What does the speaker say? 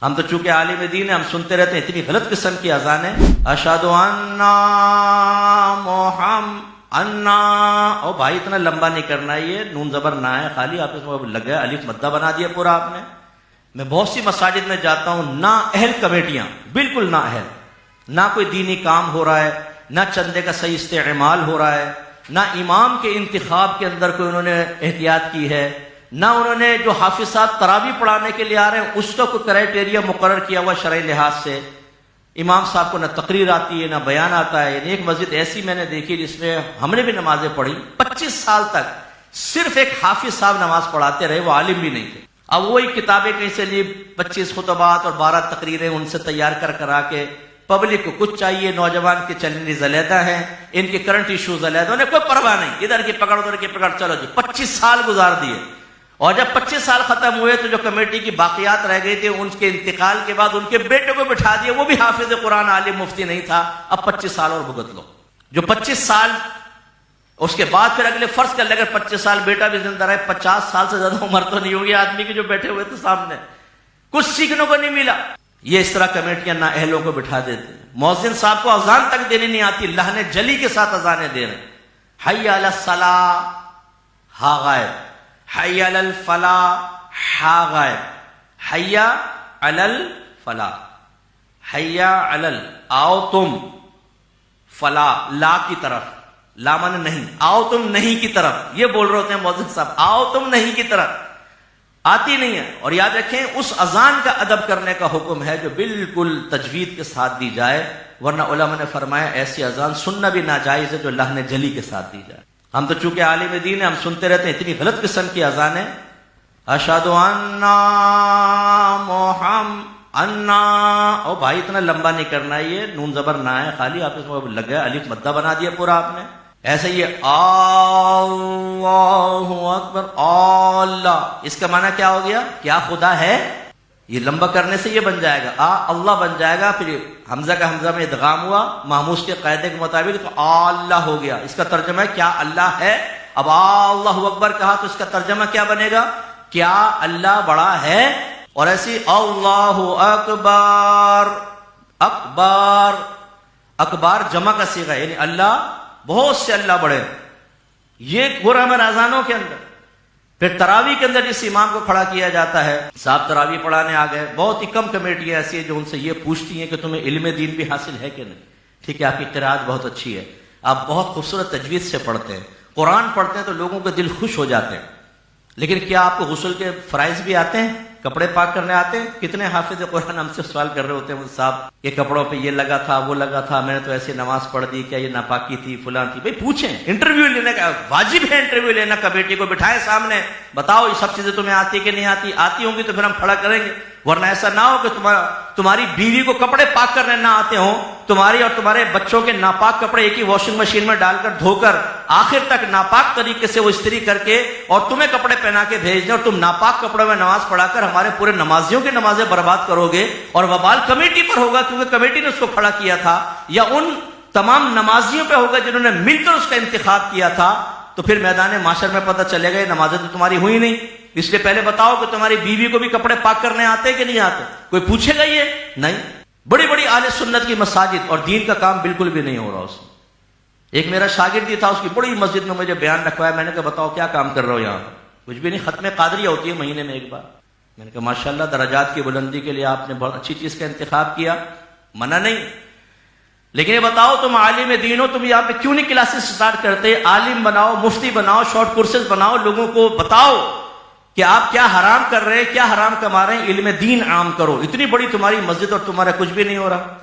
ہم تو چونکہ عالم دین ہیں، ہم سنتے رہتے ہیں اتنی غلط قسم کی اذانیں، اشہد ان انا او بھائی اتنا لمبا نہیں کرنا ہے، یہ نون زبر نہ ہے، خالی آپ اس میں لگ گیا الف مدہ بنا دیا پورا آپ نے۔ میں بہت سی مساجد میں جاتا ہوں، نا اہل کمیٹیاں، بالکل نا اہل، نہ کوئی دینی کام ہو رہا ہے، نہ چندے کا صحیح استعمال ہو رہا ہے، نہ امام کے انتخاب کے اندر کوئی انہوں نے احتیاط کی ہے، نہ انہوں نے جو حافظ صاحب تراویح پڑھانے کے لیے آ رہے ہیں اس کا کوئی کرائٹیریا مقرر کیا ہوا شرعی لحاظ سے۔ امام صاحب کو نہ تقریر آتی ہے نہ بیان آتا ہے۔ یعنی ایک مسجد ایسی میں نے دیکھی جس میں ہم نے بھی نمازیں پڑھی، 25 سال تک صرف ایک حافظ صاحب نماز پڑھاتے رہے، وہ عالم بھی نہیں تھے۔ اب وہی کتابیں کہیں سے لی، 25 خطبات اور 12 تقریریں ان سے تیار کرا کے پبلک کو کچھ چاہیے، نوجوان کے چیلنجز علیحدہ ہیں، ان کے کرنٹ ایشوز علیحدہ، انہیں کوئی پرواہ نہیں، ادھر کی پکڑ ادھر کی پکڑ، چلو جی 25 سال گزار دیے۔ اور جب 25 سال ختم ہوئے تو جو کمیٹی کی باقیات رہ گئی تھی ان کے انتقال کے بعد ان کے بیٹے کو بٹھا دیا، وہ بھی حافظ قرآن عالم مفتی نہیں تھا، اب 25 سال اور بھگت لو۔ جو 25 سال اس کے بعد پھر اگلے فرض کر لے اگر 25 سال بیٹا بھی زندہ رہے، 50 سال سے زیادہ عمر تو نہیں ہوگی آدمی کی جو بیٹھے ہوئے تھے سامنے، کچھ سیکھنے کو نہیں ملا۔ یہ اس طرح کمیٹیاں نا اہلوں کو بٹھا دیتے ہیں۔ مؤذن صاحب کو اذان تک دینی نہیں آتی، لہن جلی کے ساتھ اذانیں دے رہے ہیں، حی علی الصلاۃ ہا غائب، حی علی الفلاح ہا غائب، حی علی الفلاح، حی علی آؤ تم، فلاح لا کی طرف، لا مانے نہیں، آؤ تم نہیں کی طرف، یہ بول رہے ہوتے ہیں مؤذن صاحب، آؤ تم نہیں کی طرف، آتی نہیں ہے۔ اور یاد رکھیں اس اذان کا ادب کرنے کا حکم ہے جو بالکل تجوید کے ساتھ دی جائے، ورنہ علماء نے فرمایا ایسی اذان سننا بھی ناجائز ہے جو لہن جلی کے ساتھ دی جائے۔ ہم تو چونکہ عالم دین ہیں، ہم سنتے رہتے ہیں اتنی غلط قسم کی اذانیں، اشہد ان انا او بھائی اتنا لمبا نہیں کرنا ہے، یہ نون زبر نہ ہے، خالی آپ اس میں لگ گیا الف مدہ بنا دیا پورا آپ نے۔ ایسے یہ اللہ اکبر، اللہ، اس کا معنی کیا ہو گیا؟ کیا خدا ہے؟ یہ لمبا کرنے سے یہ بن جائے گا، اللہ بن جائے گا، پھر حمزہ کا حمزہ میں ادغام ہوا ماموس کے قاعدے کے مطابق تو اللہ ہو گیا۔ اس کا ترجمہ ہے کیا اللہ ہے؟ اب اللہ اکبر کہا تو اس کا ترجمہ کیا بنے گا؟ کیا اللہ بڑا ہے؟ اور ایسی اللہ اکبر، اکبر، اکبار جمع کا صیغہ ہے، یعنی اللہ بہت سے اللہ بڑے، یہ گرامر اذانوں کے اندر۔ پھر تراویح کے اندر جس امام کو کھڑا کیا جاتا ہے، صاحب تراویح پڑھانے آ گئے، بہت ہی کم کمیٹیاں ایسی ہیں جو ان سے یہ پوچھتی ہیں کہ تمہیں علم دین بھی حاصل ہے کہ نہیں، ٹھیک ہے آپ کی قرات بہت اچھی ہے، آپ بہت خوبصورت تجوید سے پڑھتے ہیں، قرآن پڑھتے ہیں تو لوگوں کے دل خوش ہو جاتے ہیں، لیکن کیا آپ کو غسل کے فرائض بھی آتے ہیں؟ کپڑے پاک کرنے آتے ہیں؟ کتنے حافظ قرآن ہم سے سوال کر رہے ہوتے ہیں صاحب یہ کپڑوں پہ یہ لگا تھا وہ لگا تھا، میں نے تو ایسی نماز پڑھ دی، کیا یہ ناپاکی تھی فلاں تھی؟ بھائی پوچھیں، انٹرویو لینے کا واجب ہے، انٹرویو لینا، کمیٹی کو بٹھائیں سامنے، بتاؤ یہ سب چیزیں تمہیں آتی کہ نہیں آتی؟ آتی ہوں گی تو پھر ہم کھڑا کریں گے، ورنہ ایسا نہ ہو کہ تمہاری بیوی کو کپڑے پاک کرنے نہ آتے ہوں، تمہاری اور تمہارے بچوں کے ناپاک کپڑے ایک ہی واشنگ مشین میں ڈال کر دھو کر آخر تک ناپاک طریقے سے وہ استری کر کے اور تمہیں کپڑے پہنا کے بھیج دیں، اور تم ناپاک کپڑوں میں نماز پڑھا کر ہمارے پورے نمازیوں کی نمازیں برباد کرو گے، اور وبال کمیٹی پر ہوگا کیونکہ کمیٹی نے اس کو کھڑا کیا تھا، یا ان تمام نمازیوں پہ ہوگا جنہوں نے مل کر اس کا انتخاب کیا تھا، تو پھر میدان محشر میں پتہ چلے گا یہ نمازیں تو تمہاری ہوئی نہیں۔ اس لیے پہلے بتاؤ کہ تمہاری بیوی کو بھی کپڑے پاک کرنے آتے کہ نہیں آتے؟ کوئی پوچھے گا یہ؟ نہیں۔ بڑی بڑی اہل سنت کی مساجد اور دین کا کام بالکل بھی نہیں ہو رہا اس میں۔ ایک میرا شاگرد ہی تھا، اس کی بڑی مسجد میں مجھے بیان رکھوایا، میں نے کہا بتاؤ کیا کام کر رہے ہو یہاں پر؟ کچھ بھی نہیں، ختم قادریہ ہوتی ہے مہینے میں ایک بار۔ میں نے کہا ماشاءاللہ درجات کی بلندی کے لیے آپ نے بہت اچھی چیز کا انتخاب کیا، منع نہیں، لیکن یہ بتاؤ تم عالم دین ہو، تم یہاں پہ کیوں نہیں کلاسز سٹارٹ کرتے؟ عالم بناؤ، مفتی بناؤ، شارٹ کورسز بناؤ، لوگوں کو بتاؤ کہ آپ کیا حرام کر رہے ہیں، کیا حرام کما رہے ہیں، علم دین عام کرو۔ اتنی بڑی تمہاری مسجد اور تمہارا کچھ بھی نہیں ہو رہا۔